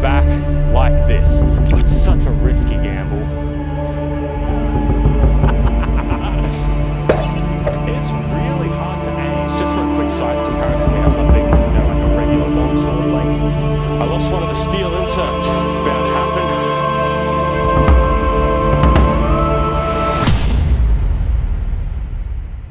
back like this. It's such a risky gamble. It's really hard to aim. Just for a quick size comparison, we have something, like a regular longsword length. I lost one of the steel inserts. Bound to happen.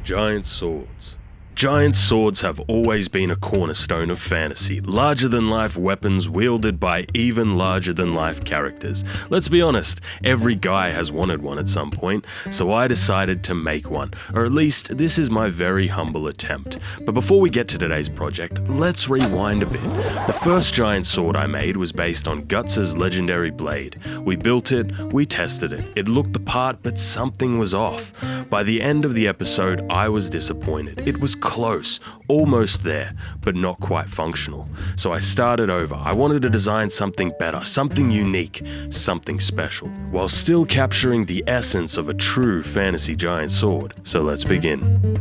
Giant swords. Giant swords have always been a cornerstone of fantasy, larger-than-life weapons wielded by even larger-than-life characters. Let's be honest, every guy has wanted one at some point, so I decided to make one, or at least this is my very humble attempt. But before we get to today's project, let's rewind a bit. The first giant sword I made was based on Guts' legendary blade. We built it, we tested it. It looked the part, but something was off. By the end of the episode, I was disappointed. It was close, almost there, but not quite functional. So I started over. I wanted to design something better, something unique, something special, while still capturing the essence of a true fantasy giant sword. So let's begin.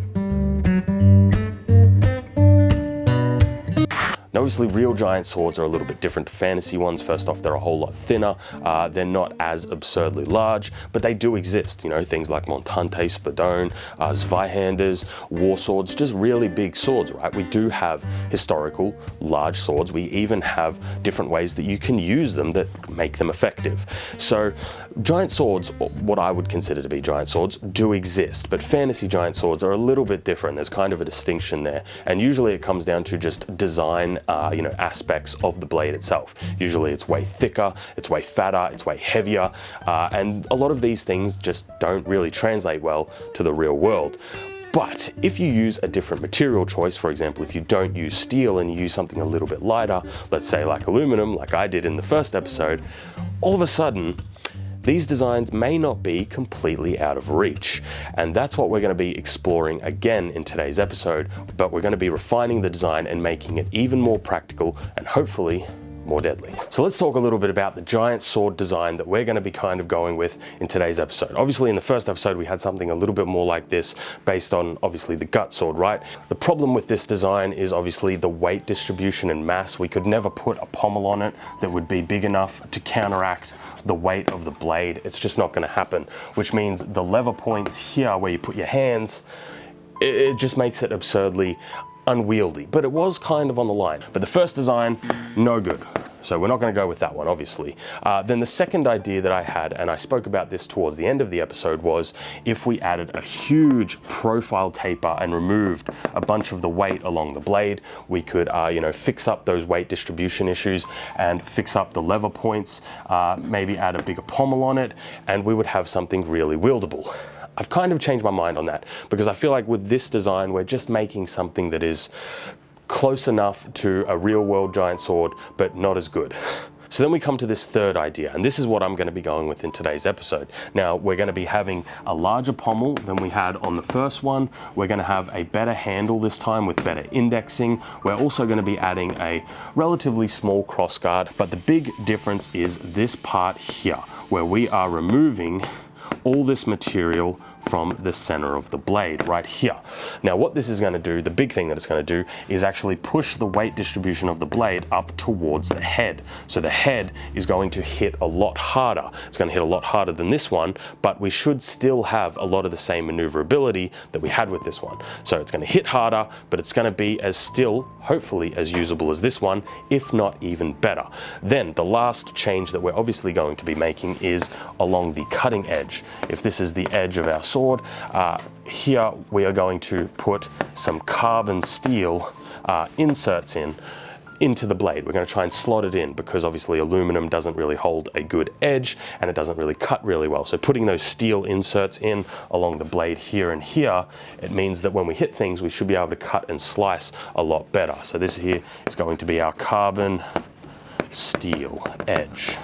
Now, obviously, real giant swords are a little bit different to fantasy ones. First off, they're a whole lot thinner. They're not as absurdly large, but they do exist. Things like Montante, Spadone, Zweihanders, war swords, just really big swords, right? We do have historical large swords. We even have different ways that you can use them that make them effective. So giant swords, what I would consider to be giant swords, do exist, but fantasy giant swords are a little bit different. There's kind of a distinction there. And usually it comes down to just design aspects of the blade itself. Usually it's way thicker, it's way fatter, it's way heavier, and a lot of these things just don't really translate well to the real world. But if you use a different material choice, for example, if you don't use steel and you use something a little bit lighter, let's say like aluminum, like I did in the first episode, all of a sudden, these designs may not be completely out of reach. And that's what we're going to be exploring again in today's episode, but we're going to be refining the design and making it even more practical and hopefully more deadly. So let's talk a little bit about the giant sword design that we're going to be kind of going with in today's episode. Obviously in the first episode we had something a little bit more like this based on obviously the gut sword, right? The problem with this design is obviously the weight distribution and mass. We could never put a pommel on it that would be big enough to counteract the weight of the blade. It's just not going to happen, which means the lever points here where you put your hands, it just makes it absurdly unwieldy, but it was kind of on the line. But the first design, no good. So we're not going to go with that one, obviously. Then the second idea that I had, and I spoke about this towards the end of the episode, was if we added a huge profile taper and removed a bunch of the weight along the blade, we could, fix up those weight distribution issues and fix up the lever points, maybe add a bigger pommel on it, and we would have something really wieldable. I've kind of changed my mind on that because I feel like with this design, we're just making something that is close enough to a real world giant sword, but not as good. So then we come to this third idea, and this is what I'm going to be going with in today's episode. Now, we're going to be having a larger pommel than we had on the first one. We're going to have a better handle this time with better indexing. We're also going to be adding a relatively small crossguard, but the big difference is this part here, where we are removing all this material from the center of the blade right here. Now what this is going to do, the big thing that it's going to do, is actually push the weight distribution of the blade up towards the head. So the head is going to hit a lot harder. It's going to hit a lot harder than this one, but we should still have a lot of the same maneuverability that we had with this one. So it's going to hit harder, but it's going to be as still, hopefully as usable as this one, if not even better. Then the last change that we're obviously going to be making is along the cutting edge. If this is the edge of our sword, here we are going to put some carbon steel inserts into the blade. We're going to try and slot it in because obviously aluminum doesn't really hold a good edge and it doesn't really cut really well. So putting those steel inserts in along the blade here and here, it means that when we hit things, we should be able to cut and slice a lot better. So this here is going to be our carbon steel edge.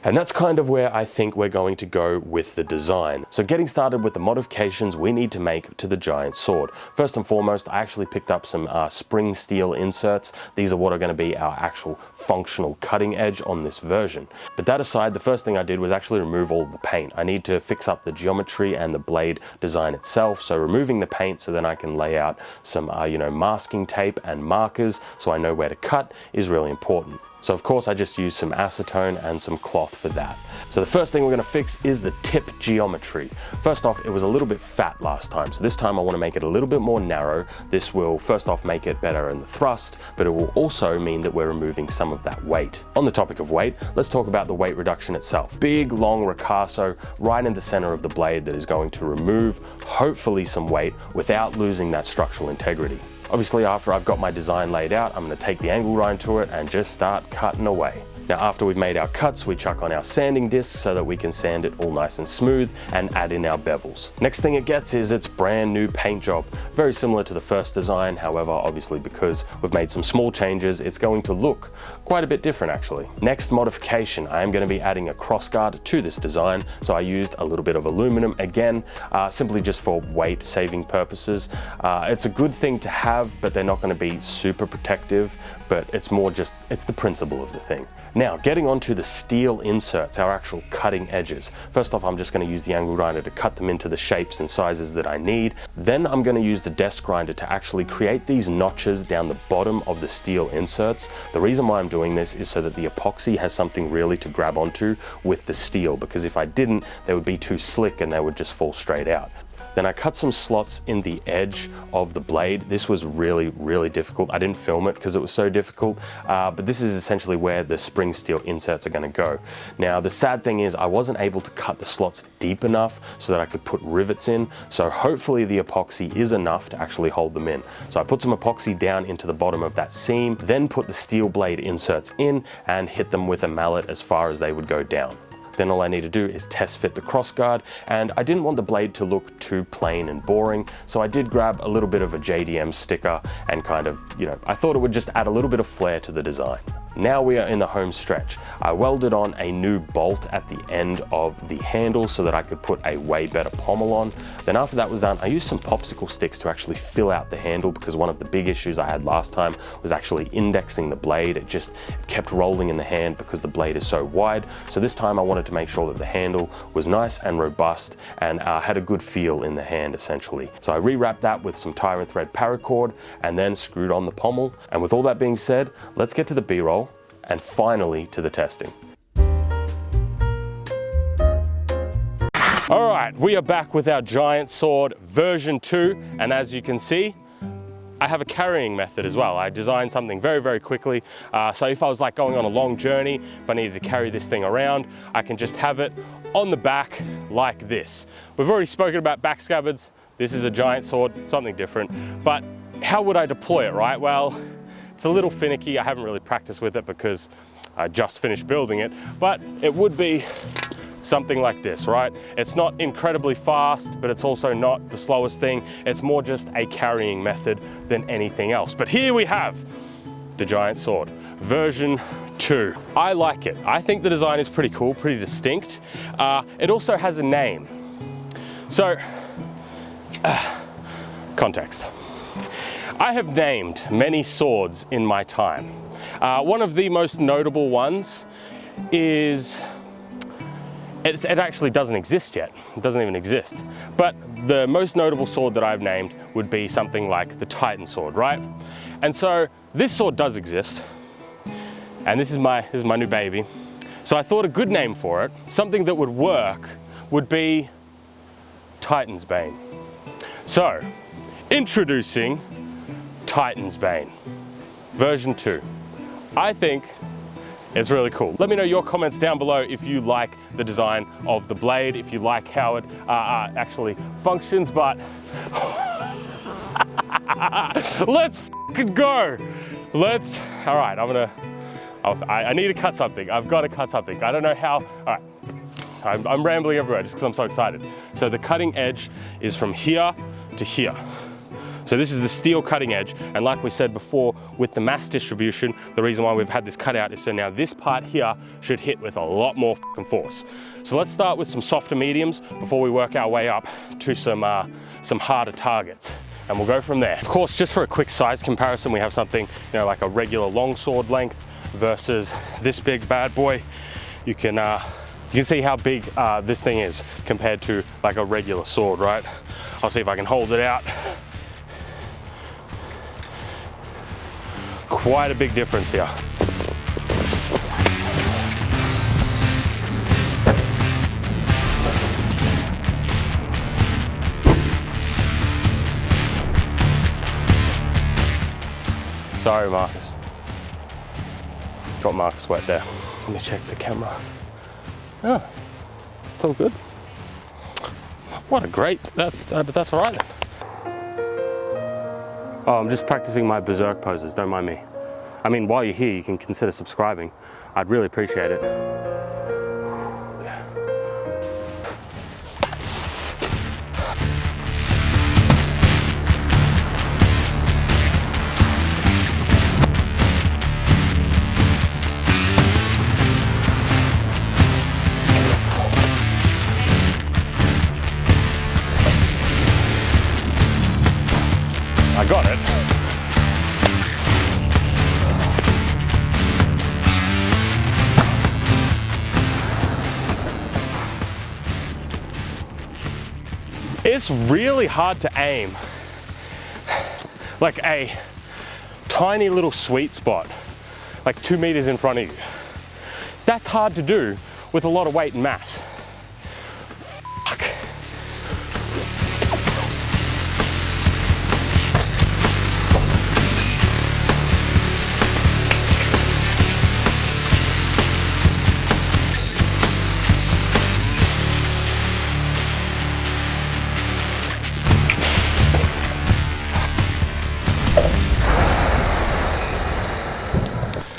And that's kind of where I think we're going to go with the design. So getting started with the modifications we need to make to the giant sword. First and foremost, I actually picked up some spring steel inserts. These are what are going to be our actual functional cutting edge on this version. But that aside, the first thing I did was actually remove all the paint. I need to fix up the geometry and the blade design itself. So removing the paint so then I can lay out some masking tape and markers so I know where to cut is really important. So of course I just used some acetone and some cloth for that. So the first thing we're gonna fix is the tip geometry. First off, it was a little bit fat last time. So this time I wanna make it a little bit more narrow. This will first off make it better in the thrust, but it will also mean that we're removing some of that weight. On the topic of weight, let's talk about the weight reduction itself. Big, long ricasso right in the center of the blade that is going to remove, hopefully, some weight without losing that structural integrity. Obviously, after I've got my design laid out, I'm gonna take the angle grind to it and just start cutting away. Now, after we've made our cuts, we chuck on our sanding disc so that we can sand it all nice and smooth and add in our bevels. Next thing it gets is its brand new paint job. Very similar to the first design. However, obviously because we've made some small changes, it's going to look quite a bit different actually. Next modification, I am going to be adding a crossguard to this design. So I used a little bit of aluminum again, simply just for weight saving purposes. It's a good thing to have, but they're not going to be super protective, but it's more just, it's the principle of the thing. Now, getting onto the steel inserts, our actual cutting edges. First off, I'm just gonna use the angle grinder to cut them into the shapes and sizes that I need. Then I'm gonna use the desk grinder to actually create these notches down the bottom of the steel inserts. The reason why I'm doing this is so that the epoxy has something really to grab onto with the steel, because if I didn't, they would be too slick and they would just fall straight out. Then I cut some slots in the edge of the blade. This was really, really difficult. I didn't film it because it was so difficult, but this is essentially where the spring steel inserts are gonna go. Now, the sad thing is I wasn't able to cut the slots deep enough so that I could put rivets in. So hopefully the epoxy is enough to actually hold them in. So I put some epoxy down into the bottom of that seam, then put the steel blade inserts in and hit them with a mallet as far as they would go down. Then all I need to do is test fit the crossguard, and I didn't want the blade to look too plain and boring, so I did grab a little bit of a JDM sticker and kind of, I thought it would just add a little bit of flair to the design. Now we are in the home stretch. I welded on a new bolt at the end of the handle so that I could put a way better pommel on. Then after that was done, I used some popsicle sticks to actually fill out the handle, because one of the big issues I had last time was actually indexing the blade. It kept rolling in the hand because the blade is so wide. So this time I wanted to make sure that the handle was nice and robust and had a good feel in the hand essentially. So I rewrapped that with some tire and thread paracord and then screwed on the pommel. And with all that being said, let's get to the B-roll and finally to the testing. All right, we are back with our giant sword version 2, and as you can see, I have a carrying method as well. I designed something very, very quickly. So if I was like going on a long journey, if I needed to carry this thing around, I can just have it on the back like this. We've already spoken about back scabbards. This is a giant sword, something different. But how would I deploy it, right? Well, it's a little finicky. I haven't really practiced with it because I just finished building it, but it would be something like this, right? It's not incredibly fast, but it's also not the slowest thing. It's more just a carrying method than anything else. But here we have the giant sword, version 2. I like it. I think the design is pretty cool, pretty distinct. It also has a name. So, context. I have named many swords in my time. One of the most notable ones is, it actually doesn't exist yet. It doesn't even exist. But the most notable sword that I've named would be something like the Titan sword, right? And so this sword does exist. And this is my new baby. So I thought a good name for it, something that would work, would be Titans Bane. So, introducing Titans Bane, version 2. I think it's really cool. Let me know your comments down below if you like the design of the blade, if you like how it actually functions, but let's f***ing go. All right, I need to cut something. I've got to cut something. I don't know how, all right. I'm rambling everywhere just because I'm so excited. So the cutting edge is from here to here. So this is the steel cutting edge, and like we said before, with the mass distribution, the reason why we've had this cut out is so now this part here should hit with a lot more fucking force. So let's start with some softer mediums before we work our way up to some harder targets, and we'll go from there. Of course, just for a quick size comparison, we have something, like a regular long sword length versus this big bad boy. You can see how big this thing is compared to like a regular sword, right? I'll see if I can hold it out. Quite a big difference here. Sorry, Marcus. Got Marcus wet there. Let me check the camera. Oh, it's all good. What a great, that's all right then. Oh, I'm just practicing my berserk poses, don't mind me. I mean, while you're here, you can consider subscribing. I'd really appreciate it. I got it. It's really hard to aim like a tiny little sweet spot, like 2 meters in front of you. That's hard to do with a lot of weight and mass. Fuck.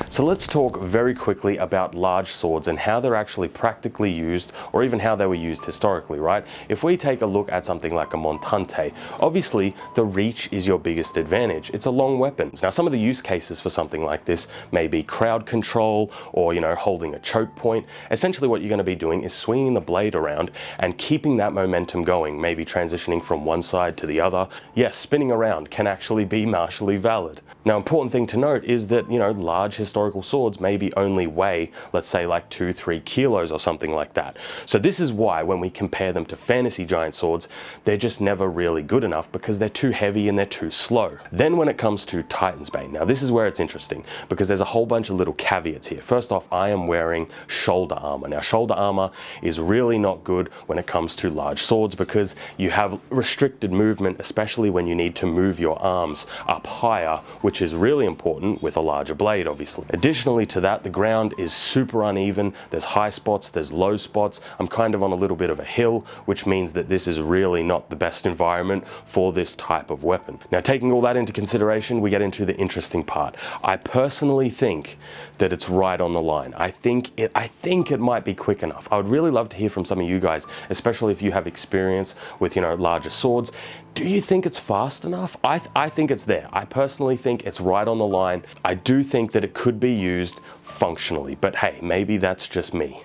So let's talk very quickly about large swords and how they're actually practically used, or even how they were used historically, right? If we take a look at something like a montante, obviously the reach is your biggest advantage. It's a long weapon. Now, some of the use cases for something like this may be crowd control, or, you know, holding a choke point. Essentially what you're going to be doing is swinging the blade around and keeping that momentum going, maybe transitioning from one side to the other. Yes, spinning around can actually be martially valid. Now, important thing to note is that, you know, large historical swords maybe only weigh, let's say, like 2-3 kilos or something like that. So this is why when we compare them to fantasy giant swords, they're just never really good enough, because they're too heavy and they're too slow. Then when it comes to Titans Bane, now this is where it's interesting, because there's a whole bunch of little caveats here. First off, I am wearing shoulder armor. Now, shoulder armor is really not good when it comes to large swords, because you have restricted movement, especially when you need to move your arms up higher, which is really important with a larger blade, obviously. Additionally to that, the ground is super uneven. There's high spots, there's low spots. I'm kind of on a little bit of a hill, which means that this is really not the best environment for this type of weapon. Now, taking all that into consideration, we get into the interesting part. I personally think that it's right on the line. I think it might be quick enough. I would really love to hear from some of you guys, especially if you have experience with, you know, larger swords. Do you think it's fast enough? I think it's there. I personally think it's right on the line. I do think that it could be used functionally, but hey, maybe that's just me.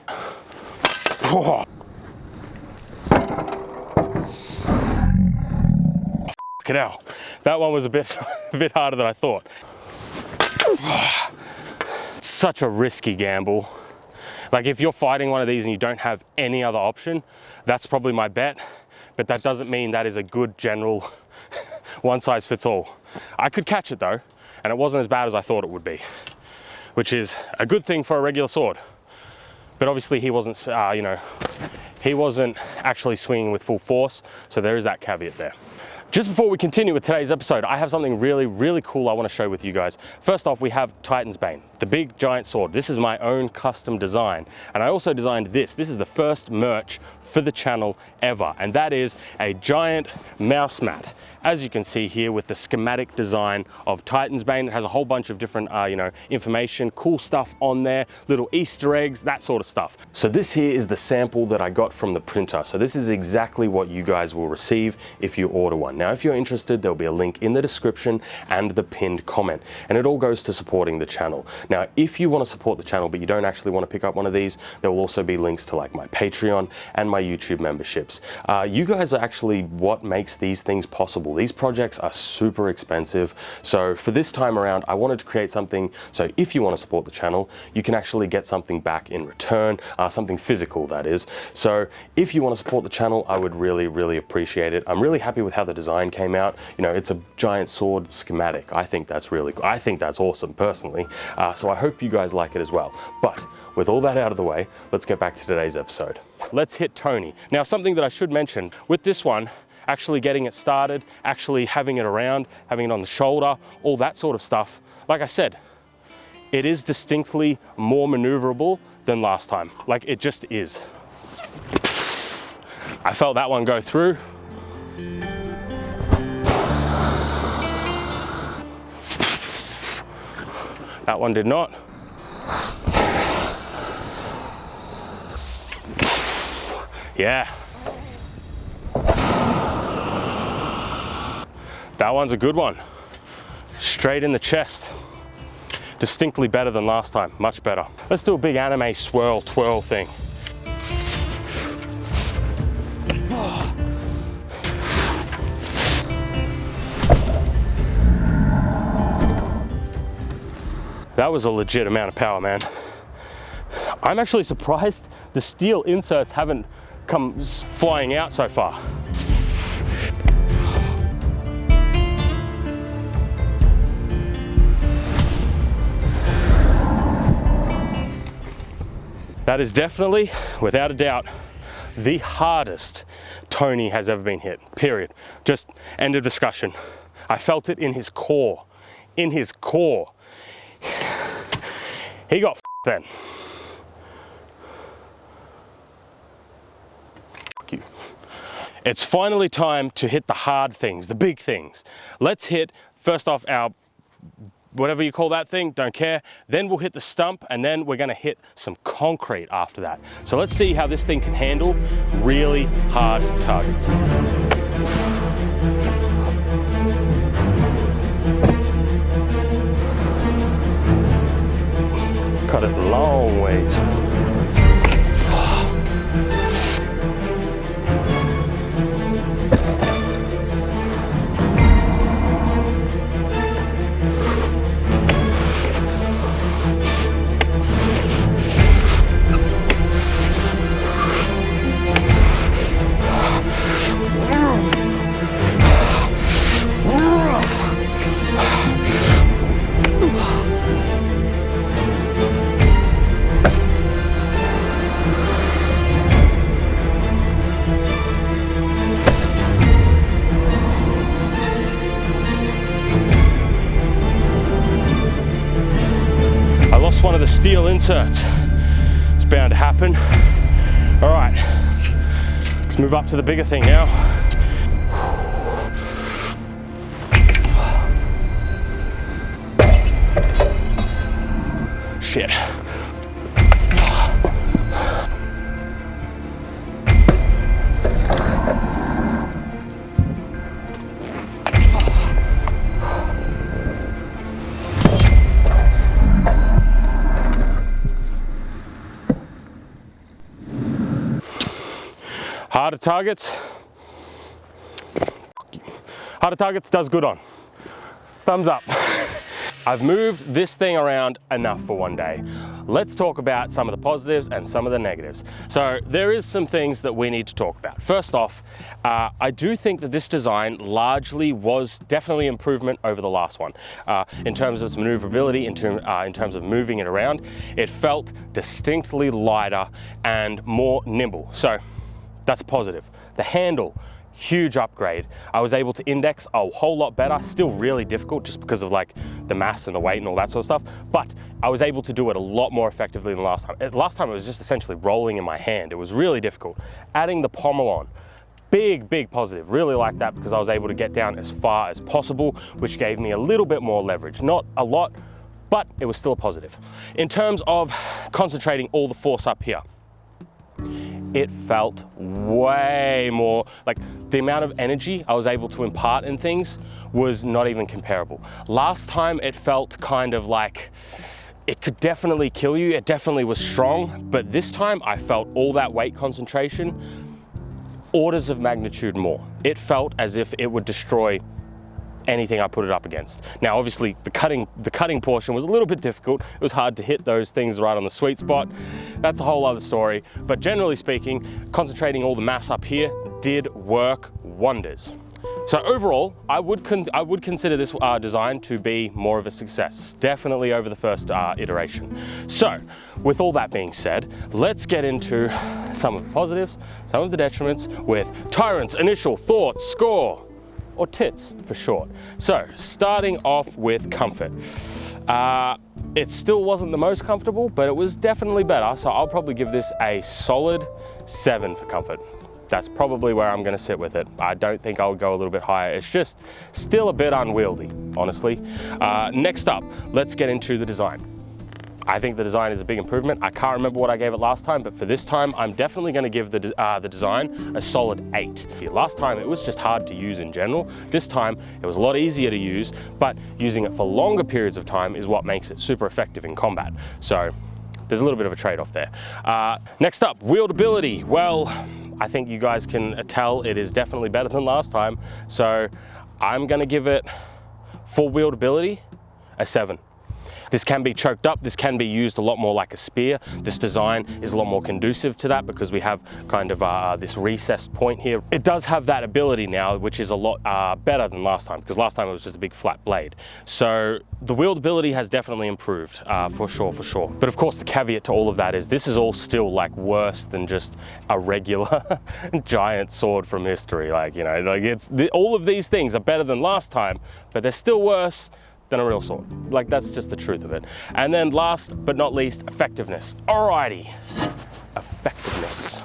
Fucking hell. That one was a bit harder than I thought. Such a risky gamble. Like, if you're fighting one of these and you don't have any other option, that's probably my bet. But that doesn't mean that is a good general one size fits all. I could catch it though, and it wasn't as bad as I thought it would be, which is a good thing for a regular sword. But obviously he wasn't, you know, he wasn't actually swinging with full force, so there is that caveat there. Just before we continue with today's episode, I have something really, really cool I want to share with you guys. First off, we have Titans Bane, the big giant sword. This is my own custom design. And I also designed this. This is the first merch for the channel ever. And that is a giant mouse mat. As you can see here with the schematic design of Titans Bane, it has a whole bunch of different, you know, information, cool stuff on there, little Easter eggs, that sort of stuff. So this here is the sample that I got from the printer. So this is exactly what you guys will receive if you order one. Now, if you're interested, there'll be a link in the description and the pinned comment, and it all goes to supporting the channel. Now, if you want to support the channel, but you don't actually want to pick up one of these, there will also be links to like my Patreon and my YouTube memberships. You guys are actually what makes these things possible. These projects are super expensive. So for this time around, I wanted to create something so if you want to support the channel, you can actually get something back in return, something physical, that is. So if you want to support the channel, I would really, really appreciate it. I'm really happy with how the design came out. You know, it's a giant sword schematic. I think that's really cool. I think that's awesome personally. So I hope you guys like it as well. But with all that out of the way, let's get back to today's episode. Let's hit Tony. Now, something that I should mention with this one, actually getting it started, actually having it around, having it on the shoulder, all that sort of stuff, like I said, it is distinctly more maneuverable than last time. Like, it just is. I felt that one go through. That one did not. Yeah. That one's a good one. Straight in the chest. Distinctly better than last time, much better. Let's do a big anime swirl, twirl thing. That was a legit amount of power, man. I'm actually surprised the steel inserts haven't come flying out so far. That is definitely, without a doubt, the hardest Tony has ever been hit, period. Just end of discussion. I felt it in his core, in his core. He got then. You. It's finally time to hit the hard things, the big things. Let's hit, first off, our whatever you call that thing, don't care. Then we'll hit the stump, and then we're gonna hit some concrete after that. So let's see how this thing can handle really hard targets. Cut it long ways. One of the steel inserts. It's bound to happen. All right, let's move up to the bigger thing now. Shit. Harder targets does good on. Thumbs up. I've moved this thing around enough for one day. Let's talk about some of the positives and some of the negatives. So there is some things that we need to talk about. First off, I do think that this design largely was definitely improvement over the last one. In terms of its maneuverability, in terms of moving it around, it felt distinctly lighter and more nimble. So that's positive. The handle, huge upgrade. I was able to index a whole lot better, still really difficult just because of like the mass and the weight and all that sort of stuff, but I was able to do it a lot more effectively than last time. Last time it was just essentially rolling in my hand. It was really difficult. Adding the pommel on, big positive. Really like that because I was able to get down as far as possible, which gave me a little bit more leverage. Not a lot, but it was still a positive. In terms of concentrating all the force up here, it felt way more, like the amount of energy I was able to impart in things was not even comparable. Last time it felt kind of like it could definitely kill you. It definitely was strong, but this time I felt all that weight concentration, orders of magnitude more. It felt as if it would destroy anything I put it up against. Now, obviously, the cutting portion was a little bit difficult. It was hard to hit those things right on the sweet spot. That's a whole other story. But generally speaking, concentrating all the mass up here did work wonders. So overall, I would consider this design to be more of a success, definitely over the first iteration. So, with all that being said, let's get into some of the positives, some of the detriments with Tyrant's initial thoughts, score, or TITS for short. So, starting off with comfort. It still wasn't the most comfortable, but it was definitely better. So I'll probably give this a solid 7 for comfort. That's probably where I'm gonna sit with it. I don't think I would go a little bit higher. It's just still a bit unwieldy, honestly. Next up, let's get into the design. I think the design is a big improvement. I can't remember what I gave it last time, but for this time, I'm definitely gonna give the design a solid 8. Last time, it was just hard to use in general. This time, it was a lot easier to use, but using it for longer periods of time is what makes it super effective in combat. So there's a little bit of a trade-off there. Next up, wieldability. Well, I think you guys can tell it is definitely better than last time. So I'm gonna give it, for wieldability, a 7. This can be choked up, this can be used a lot more like a spear. This design is a lot more conducive to that because we have kind of this recessed point here. It does have that ability now, which is a lot better than last time, because last time it was just a big flat blade. So the wieldability has definitely improved, for sure. But of course the caveat to all of that is this is all still like worse than just a regular giant sword from history. Like, you know, like all of these things are better than last time, but they're still worse than a real sword. Like, that's just the truth of it. And then last but not least, effectiveness. Alrighty, effectiveness.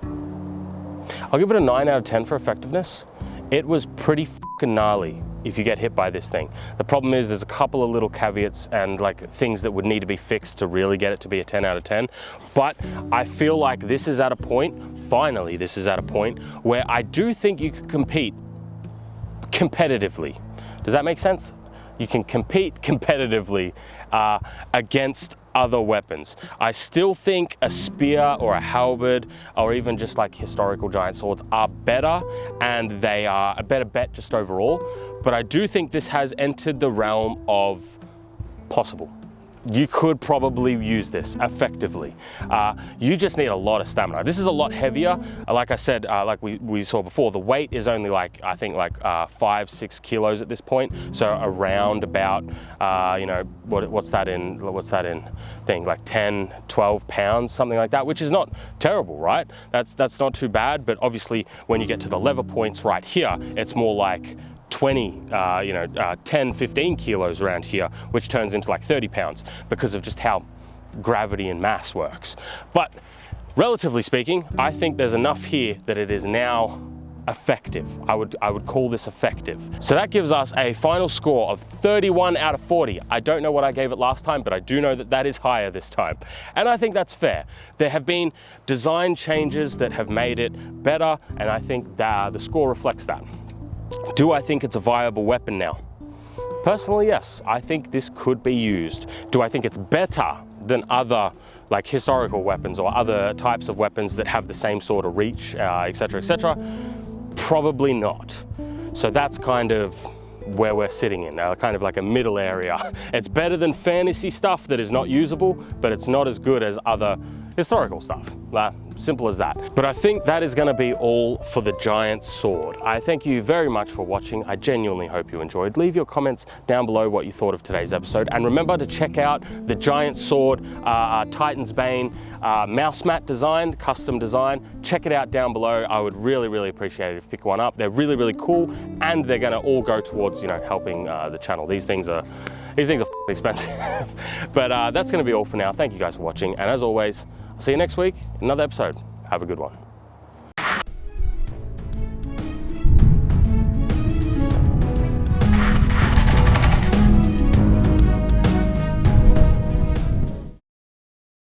I'll give it a 9 out of 10 for effectiveness. It was pretty fucking gnarly if you get hit by this thing. The problem is there's a couple of little caveats and like things that would need to be fixed to really get it to be a 10 out of 10. But I feel like this is at a point, finally this is at a point, where I do think you could compete competitively. Does that make sense? You can compete competitively against other weapons. I still think a spear or a halberd or even just like historical giant swords are better, and they are a better bet just overall. But I do think this has entered the realm of possible. You could probably use this effectively. You just need a lot of stamina. This is a lot heavier. Like I said, like we saw before, the weight is only like, I think like 5-6 kilos at this point. So around about, you know, what's that in thing, like 10, 12 pounds, something like that, which is not terrible, right? That's not too bad. But obviously when you get to the lever points right here, it's more like 20, 10, 15 kilos around here, which turns into like 30 pounds because of just how gravity and mass works. But relatively speaking, I think there's enough here that it is now effective. I would call this effective. So that gives us a final score of 31 out of 40. I don't know what I gave it last time, but I do know that that is higher this time. And I think that's fair. There have been design changes that have made it better, and I think that the score reflects that. Do I think it's a viable weapon now? Personally, yes. I think this could be used. Do I think it's better than other like historical weapons or other types of weapons that have the same sort of reach, etc., etc.? Probably not. So that's kind of where we're sitting in, kind of like a middle area. It's better than fantasy stuff that is not usable, but it's not as good as other historical stuff. Simple as that. But I think that is going to be all for the giant sword. I thank you very much for watching. I genuinely hope you enjoyed. Leave your comments down below what you thought of today's episode, and remember to check out the giant sword, Titans Bane mouse mat design, custom design. Check it out down below. I would really appreciate it if you pick one up. They're really cool, and they're going to all go towards, you know, helping the channel. These things are expensive. But that's going to be all for now. Thank you guys for watching, and as always, I'll see you next week in another episode. Have a good one.